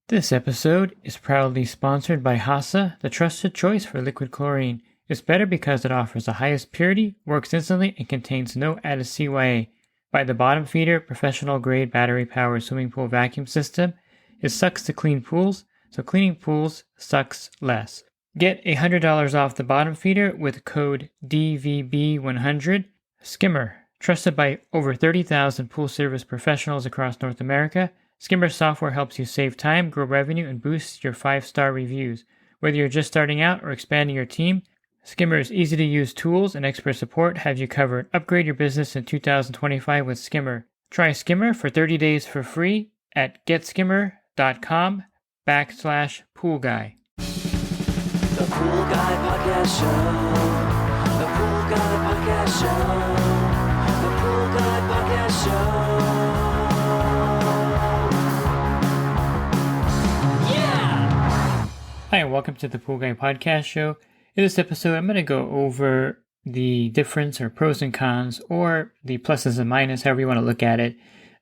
This episode is proudly sponsored by HASA, the trusted choice for liquid chlorine. It's better because it offers the highest purity, works instantly, and contains no added CYA. By the bottom feeder, professional-grade battery-powered swimming pool vacuum system, it sucks to clean pools, so cleaning pools sucks less. Get $100 off the bottom feeder with code DVB100. Skimmer, trusted by over 30,000 pool service professionals across North America. Skimmer software helps you save time, grow revenue, and boost your 5-star reviews. Whether you're just starting out or expanding your team, Skimmer's easy-to-use tools and expert support have you covered. Upgrade your business in 2025 with Skimmer. Try Skimmer for 30 days for free at getskimmer.com/poolguy. The Pool Guy Podcast Show. The Pool Guy Podcast Show. The Pool Guy Podcast Show. Hi, and welcome to the Pool Guy Podcast Show. In this episode, I'm going to go over the difference or pros and cons, or the pluses and minuses, however you want to look at it,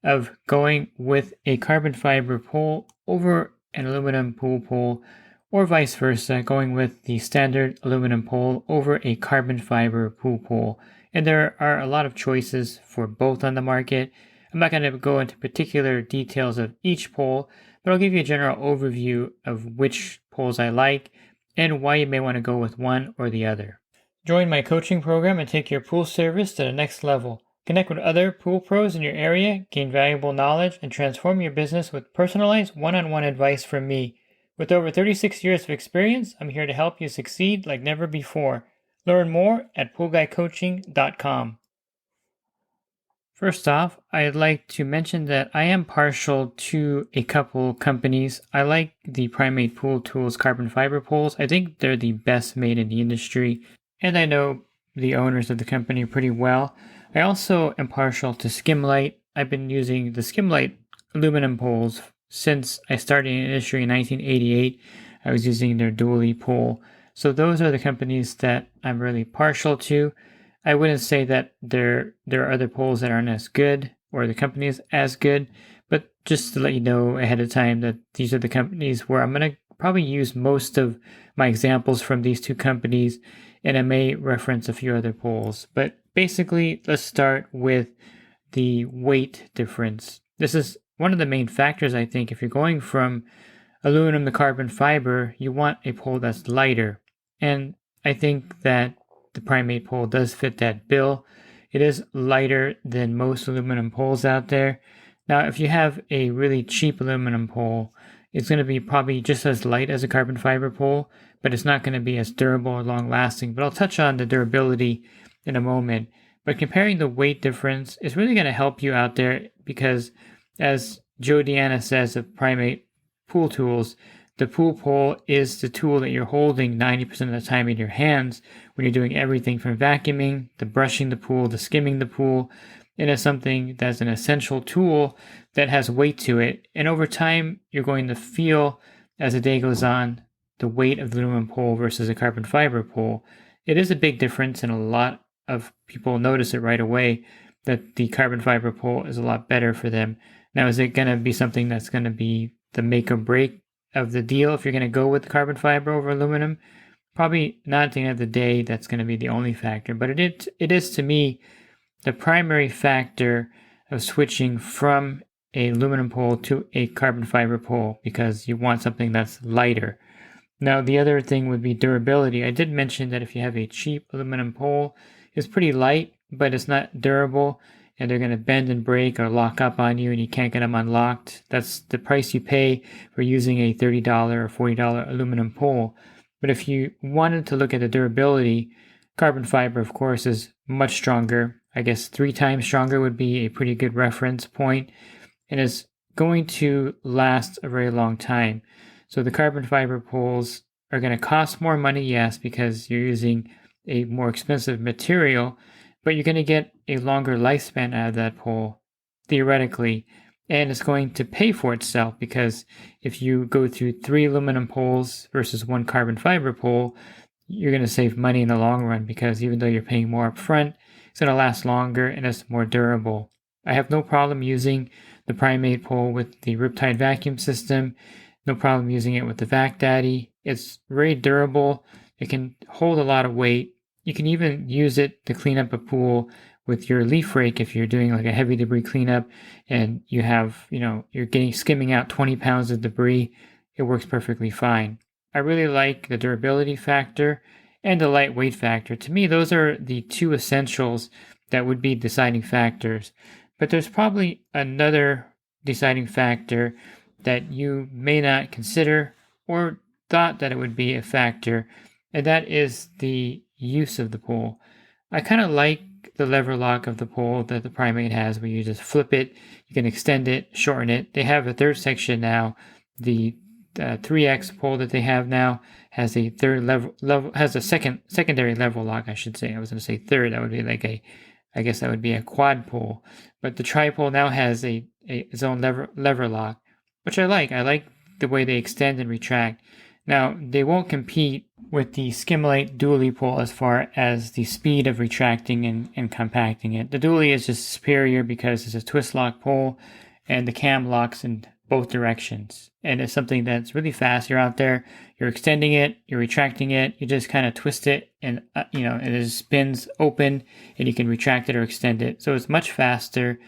of going with a carbon fiber pole over an aluminum pool pole, or vice versa, going with the standard aluminum pole over a carbon fiber pool pole. And there are a lot of choices for both on the market. I'm not going to go into particular details of each pole, but I'll give you a general overview of which poles I like and why you may want to go with one or the other. Join my coaching program and take your pool service to the next level. Connect with other pool pros in your area, gain valuable knowledge, and transform your business with personalized one-on-one advice from me. With over 36 years of experience, I'm here to help you succeed like never before. Learn more at poolguycoaching.com. First off, I'd like to mention that I am partial to a couple companies. I like the Primate Pool Tools carbon fiber poles. I think they're the best made in the industry, and I know the owners of the company pretty well. I also am partial to Skimlite. I've been using the Skimlite aluminum poles since I started in the industry in 1988. I was using their dually pole. So those are the companies that I'm really partial to. I wouldn't say that there are other poles that aren't as good or the company is as good, but just to let you know ahead of time that these are the companies where I'm going to probably use most of my examples from these two companies, and I may reference a few other poles. But basically, let's start with the weight difference. This is one of the main factors, I think. If you're going from aluminum to carbon fiber, you want a pole that's lighter. And I think that the Primate pole does fit that bill. It is lighter than most aluminum poles out there. Now, if you have a really cheap aluminum pole, it's going to be probably just as light as a carbon fiber pole, but it's not going to be as durable or long lasting. But I'll touch on the durability in a moment. But comparing the weight difference is really going to help you out there because, as Joe Deanna says of Primate Pool Tools, the pool pole is the tool that you're holding 90% of the time in your hands when you're doing everything from vacuuming, to brushing the pool, to skimming the pool. It is something that's an essential tool that has weight to it. And over time, you're going to feel, as the day goes on, the weight of the aluminum pole versus a carbon fiber pole. It is a big difference, and a lot of people notice it right away that the carbon fiber pole is a lot better for them. Now, is it going to be something that's going to be the make or break of the deal if you're going to go with carbon fiber over aluminum? Probably not. At the end of the day, that's going to be the only factor, but it is to me the primary factor of switching from a aluminum pole to a carbon fiber pole, because you want something that's lighter. Now, the other thing would be durability. I did mention that if you have a cheap aluminum pole, it's pretty light, but it's not durable, and they're going to bend and break or lock up on you and you can't get them unlocked. That's the price you pay for using a $30 or $40 aluminum pole. But if you wanted to look at the durability, carbon fiber, of course, is much stronger. I guess 3 times stronger would be a pretty good reference point, and is going to last a very long time. So the carbon fiber poles are going to cost more money, yes, because you're using a more expensive material, but you're going to get a longer lifespan out of that pole, theoretically, and it's going to pay for itself, because if you go through 3 aluminum poles versus 1 carbon fiber pole, you're going to save money in the long run, because even though you're paying more up front, it's going to last longer and it's more durable. I have no problem using the Primate pole with the Riptide vacuum system. No problem using it with the Vac Daddy. It's very durable. It can hold a lot of weight. You can even use it to clean up a pool with your leaf rake if you're doing like a heavy debris cleanup and you have, you're skimming out 20 pounds of debris. It works perfectly fine. I really like the durability factor and the lightweight factor. To me, those are the two essentials that would be deciding factors. But there's probably another deciding factor that you may not consider or thought that it would be a factor, and that is the use of the pole. I kind of like the lever lock of the pole that the Primate has, where you just flip it, you can extend it, shorten it. They have a third section now. The 3X pole that they have now has a third level has a secondary level lock, I should say. I was going to say third. That would be like I guess that would be a quad pole. But the tri-pole now has its own lever lock, which I like. I like the way they extend and retract. Now, they won't compete with the Skimmer dually pole as far as the speed of retracting and compacting it. The dually is just superior because it's a twist lock pole and the cam locks in both directions. And it's something that's really fast. You're out there, you're extending it, you're retracting it, you just kind of twist it and, it just spins open and you can retract it or extend it. So it's much faster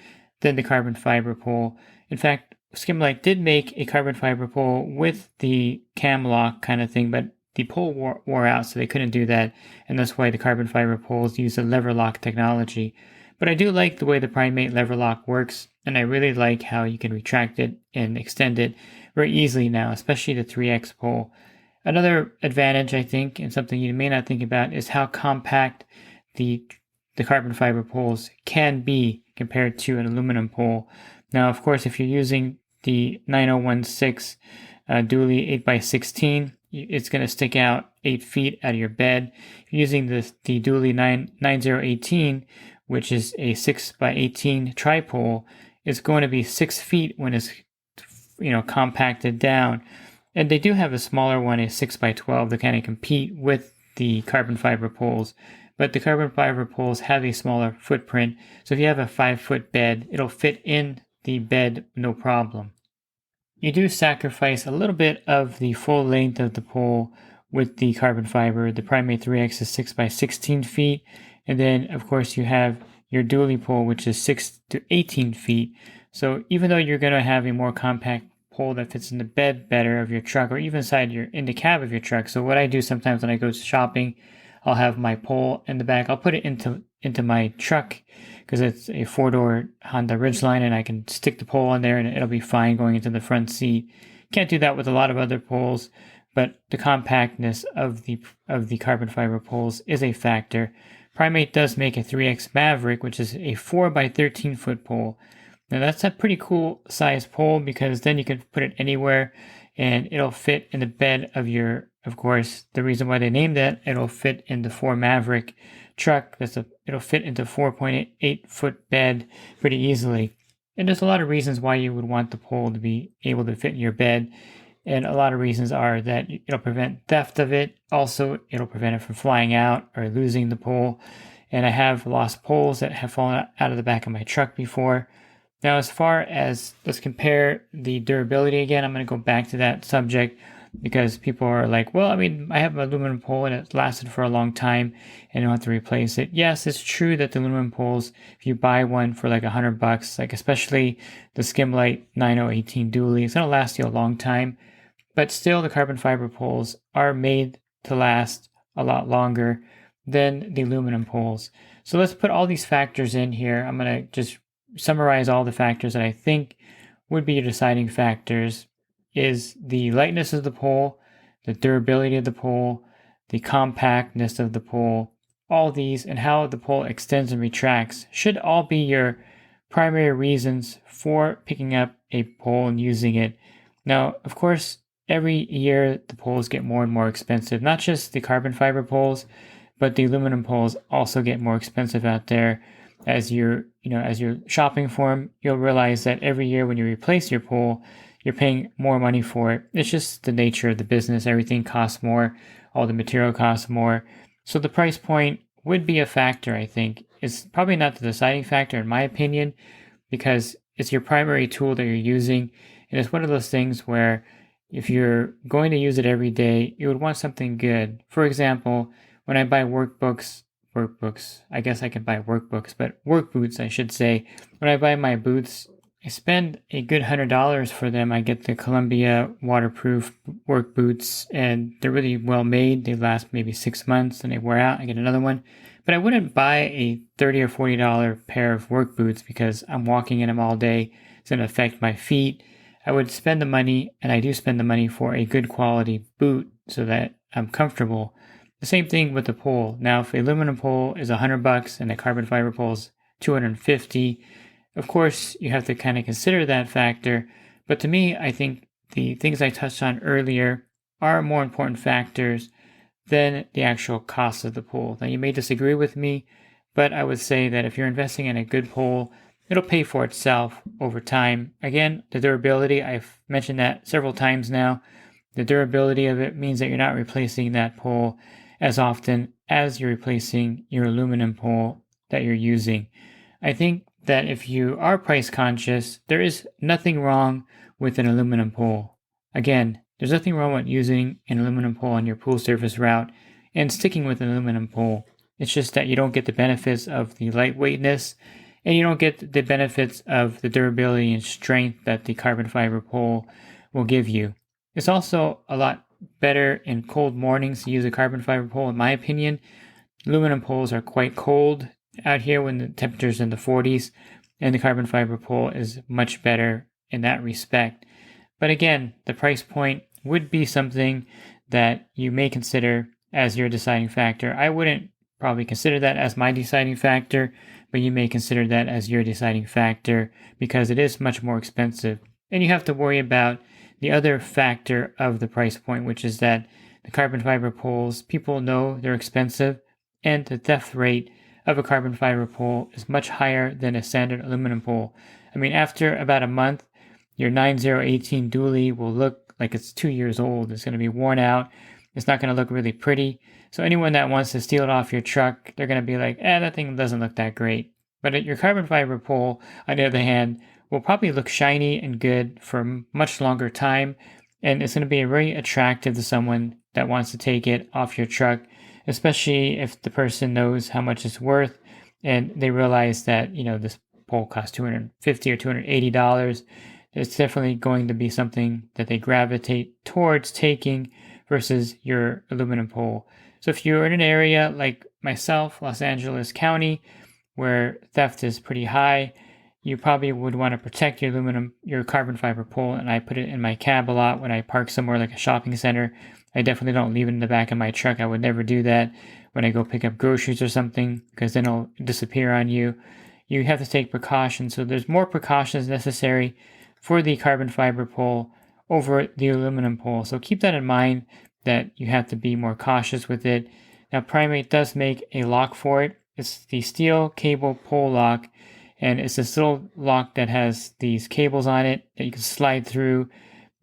than the carbon fiber pole. In fact, Skimmer did make a carbon fiber pole with the cam lock kind of thing, but the pole wore out, so they couldn't do that, and that's why the carbon fiber poles use the lever lock technology. But I do like the way the Primate lever lock works, and I really like how you can retract it and extend it very easily now, especially the 3X pole. Another advantage, I think, and something you may not think about, is how compact the carbon fiber poles can be compared to an aluminum pole. Now, of course, if you're using the 9016 dually 8x16, it's going to stick out 8 feet out of your bed. If you're using the dually 9018, which is a 6x18 tripole, it's going to be 6 feet when it's compacted down. And they do have a smaller one, a 6x12, to kind of compete with the carbon fiber poles. But the carbon fiber poles have a smaller footprint. So if you have a 5-foot bed, it'll fit in the bed no problem. You do sacrifice a little bit of the full length of the pole with the carbon fiber. The Primate 3X is 6x16 feet. And then, of course, you have your dually pole, which is 6 to 18 feet. So even though you're going to have a more compact pole that fits in the bed better of your truck, or even in the cab of your truck. So what I do sometimes when I go shopping, I'll have my pole in the back. I'll put it into my truck because it's a 4-door Honda Ridgeline, and I can stick the pole in there and it'll be fine going into the front seat. Can't do that with a lot of other poles, but the compactness of the carbon fiber poles is a factor. Primate does make a 3X Maverick, which is a 4x13 foot pole. Now that's a pretty cool size pole because then you can put it anywhere and it'll fit in the bed of of course, the reason why they named that, it'll fit in the 4 Maverick truck. It'll fit into 4.8 foot bed pretty easily. And there's a lot of reasons why you would want the pole to be able to fit in your bed. And a lot of reasons are that it'll prevent theft of it. Also, it'll prevent it from flying out or losing the pole. And I have lost poles that have fallen out of the back of my truck before. Now, as far as, let's compare the durability again. I'm going to go back to that subject because people are like, well, I have an aluminum pole and it's lasted for a long time and I don't have to replace it. Yes, it's true that the aluminum poles, if you buy one for like $100, like especially the Skimmer 9018 dually, it's going to last you a long time. But still, the carbon fiber poles are made to last a lot longer than the aluminum poles. So let's put all these factors in here. I'm going to just summarize all the factors that I think would be your deciding factors. Is the lightness of the pole, the durability of the pole, the compactness of the pole, all these, and how the pole extends and retracts should all be your primary reasons for picking up a pole and using it. Now, of course, every year the poles get more and more expensive. Not just the carbon fiber poles, but the aluminum poles also get more expensive out there. As you're shopping for them, you'll realize that every year when you replace your pole, you're paying more money for it. It's just the nature of the business. Everything costs more. All the material costs more. So the price point would be a factor, I think. It's probably not the deciding factor, in my opinion, because it's your primary tool that you're using. And it's one of those things where If you're going to use it every day, you would want something good. For example, when I buy workbooks, I guess I can buy workbooks, but work boots, I should say. When I buy my boots, I spend a good $100 for them. I get the Columbia waterproof work boots, and they're really well made. They last maybe 6 months, and they wear out. I get another one. But I wouldn't buy a $30 or $40 pair of work boots because I'm walking in them all day. It's going to affect my feet. I would spend the money, and I do spend the money for a good quality boot so that I'm comfortable. The same thing with the pole. Now, if the aluminum pole is $100 and the carbon fiber pole is $250, of course, you have to kind of consider that factor. But to me, I think the things I touched on earlier are more important factors than the actual cost of the pole. Now, you may disagree with me, but I would say that if you're investing in a good pole, it'll pay for itself over time. Again, the durability, I've mentioned that several times now. The durability of it means that you're not replacing that pole as often as you're replacing your aluminum pole that you're using. I think that if you are price conscious, there is nothing wrong with an aluminum pole. Again, there's nothing wrong with using an aluminum pole on your pool surface route and sticking with an aluminum pole. It's just that you don't get the benefits of the lightweightness and you don't get the benefits of the durability and strength that the carbon fiber pole will give you. It's also a lot better in cold mornings to use a carbon fiber pole, in my opinion. Aluminum poles are quite cold out here when the temperature's in the 40s, and the carbon fiber pole is much better in that respect. But again, the price point would be something that you may consider as your deciding factor. I wouldn't probably consider that as my deciding factor, but you may consider that as your deciding factor because it is much more expensive. And you have to worry about the other factor of the price point, which is that the carbon fiber poles, people know they're expensive, and the theft rate of a carbon fiber pole is much higher than a standard aluminum pole. I mean, after about a month, your 9018 dually will look like it's 2 years old. It's going to be worn out. It's not going to look really pretty. So anyone that wants to steal it off your truck, they're going to be like, that thing doesn't look that great. But your carbon fiber pole, on the other hand, will probably look shiny and good for a much longer time. And it's going to be very attractive to someone that wants to take it off your truck, especially if the person knows how much it's worth and they realize that, this pole costs $250 or $280. It's definitely going to be something that they gravitate towards taking versus your aluminum pole. So if you're in an area like myself, Los Angeles County, where theft is pretty high, you probably would want to protect your carbon fiber pole. And I put it in my cab a lot when I park somewhere like a shopping center. I definitely don't leave it in the back of my truck. I would never do that when I go pick up groceries or something, because then it'll disappear on you. You have to take precautions. So there's more precautions necessary for the carbon fiber pole over the aluminum pole. So keep that in mind, that you have to be more cautious with it. Now, Primate does make a lock for it. It's the steel cable pole lock, and it's this little lock that has these cables on it that you can slide through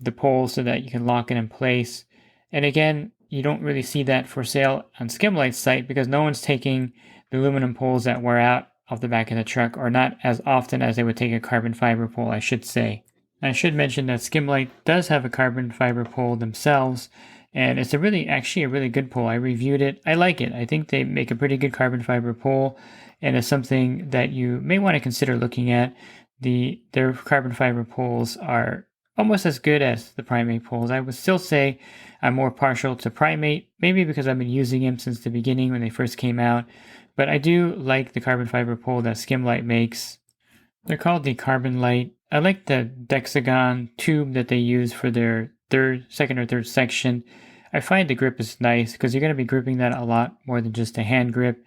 the pole so that you can lock it in place. And again, you don't really see that for sale on Skimmerlight's site because no one's taking the aluminum poles that wear out off the back of the truck, or not as often as they would take a carbon fiber pole, I should say. I should mention that Skimmerlight does have a carbon fiber pole themselves, and it's actually a really good pole. I reviewed it. I like it. I think they make a pretty good carbon fiber pole, and it's something that you may want to consider looking at. Their carbon fiber poles are almost as good as the Primate poles. I would still say I'm more partial to Primate, maybe because I've been using them since the beginning when they first came out, but I do like the carbon fiber pole that Skimmerlight makes. They're called the Carbon Light. I like the Dexagon tube that they use for their second or third section. I find the grip is nice because you're going to be gripping that a lot more than just a hand grip.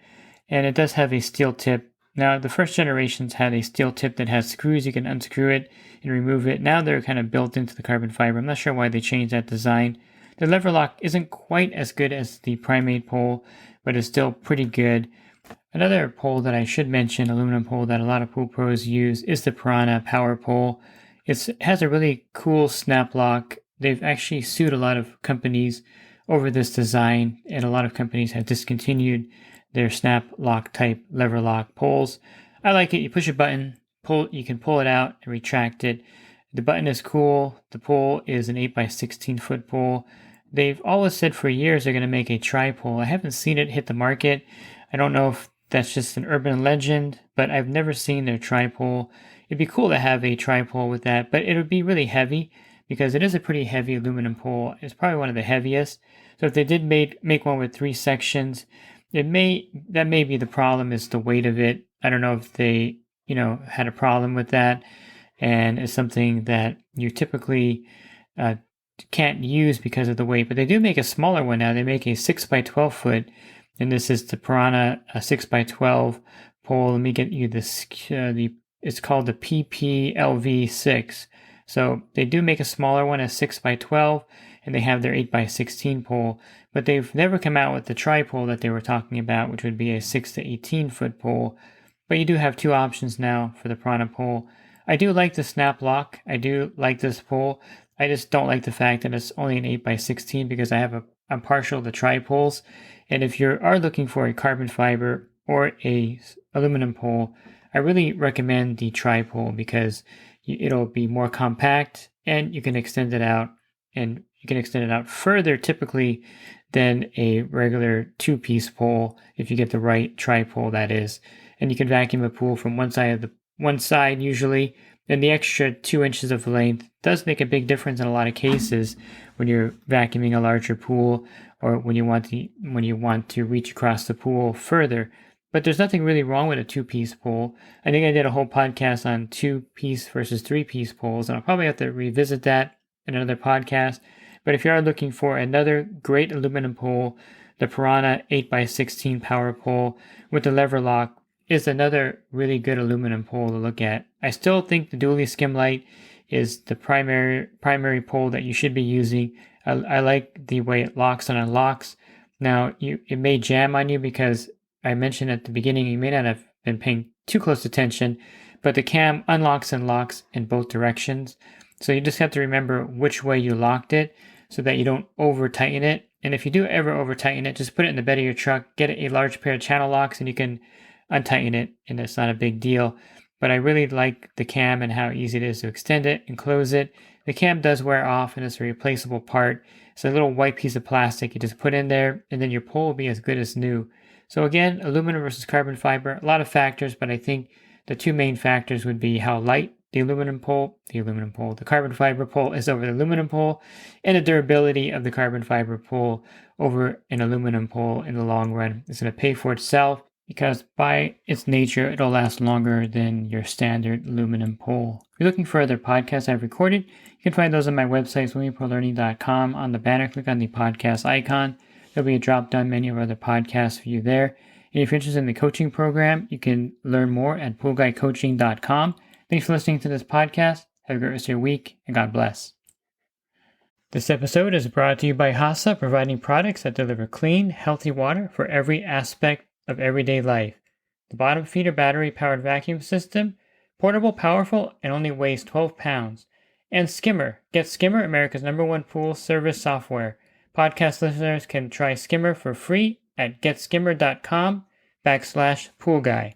And it does have a steel tip. Now, the first generations had a steel tip that has screws. You can unscrew it and remove it. Now they're kind of built into the carbon fiber. I'm not sure why they changed that design. The lever lock isn't quite as good as the Primate pole, but it's still pretty good. Another pole that I should mention, aluminum pole that a lot of pool pros use, is the Piranha Power Pole. It has a really cool snap lock. They've actually sued a lot of companies over this design, and a lot of companies have discontinued their snap lock type lever lock poles. I like it. You push a button, you can pull it out and retract it. The button is cool. The pole is an 8x16 foot pole. They've always said for years they're going to make a tri-pole. I haven't seen it hit the market. I don't know if that's just an urban legend, but I've never seen their tri-pole. It'd be cool to have a tri-pole with that, but it would be really heavy because it is a pretty heavy aluminum pole. It's probably one of the heaviest. So if they did make one with 3 sections, that may be the problem, is the weight of it. I don't know if they, had a problem with that, and it's something that you typically can't use because of the weight. But they do make a smaller one now. They make a 6x12 foot, and this is the Piranha 6x12 pole. Let me get you this. It's called the PPLV6. So they do make a smaller one, a 6x12, and they have their 8x16 pole. But they've never come out with the tri-pole that they were talking about, which would be a 6 to 18 foot pole. But you do have 2 options now for the Piranha pole. I do like the snap lock. I do like this pole. I just don't like the fact that it's only an 8x16 because I'm partial to tri-poles. And if you are looking for a carbon fiber or a aluminum pole, I really recommend the tri-pole because it'll be more compact and you can extend it out, and you can extend it out further typically than a regular 2-piece pole if you get the right tri-pole, that is. And you can vacuum a pool from one side usually, and the extra 2 inches of length does make a big difference in a lot of cases when you're vacuuming a larger pool or when you want to reach across the pool further. But there's nothing really wrong with a 2-piece pole. I think I did a whole podcast on 2-piece versus 3-piece poles, and I'll probably have to revisit that in another podcast. But if you are looking for another great aluminum pole, the Piranha 8x16 power pole with the lever lock is another really good aluminum pole to look at. I still think the dually skim light is the primary pole that you should be using. I like the way it locks and unlocks. Now, it may jam on you because I mentioned at the beginning you may not have been paying too close attention, but the cam unlocks and locks in both directions. So you just have to remember which way you locked it so that you don't over tighten it. And if you do ever over tighten it, just put it in the bed of your truck, get a large pair of channel locks, and you can untighten it, and it's not a big deal. But I really like the cam and how easy it is to extend it and close it. The cam does wear off, and it's a replaceable part. It's a little white piece of plastic you just put in there, and then your pole will be as good as new. So again, aluminum versus carbon fiber, a lot of factors, but I think the 2 main factors would be how light the carbon fiber pole is over the aluminum pole, and the durability of the carbon fiber pole over an aluminum pole in the long run. It's going to pay for itself because by its nature, it'll last longer than your standard aluminum pole. If you're looking for other podcasts I've recorded, you can find those on my website, swimmingpoollearning.com. On the banner, click on the podcast icon. There'll be a drop-down menu of other podcasts for you there. And if you're interested in the coaching program, you can learn more at poolguycoaching.com. Thanks for listening to this podcast. Have a great rest of your week, and God bless. This episode is brought to you by HASA, providing products that deliver clean, healthy water for every aspect of everyday life. The bottom feeder battery-powered vacuum system, portable, powerful, and only weighs 12 pounds. And Skimmer. Get Skimmer, America's #1 pool service software. Podcast listeners can try Skimmer for free at getskimmer.com/poolguy.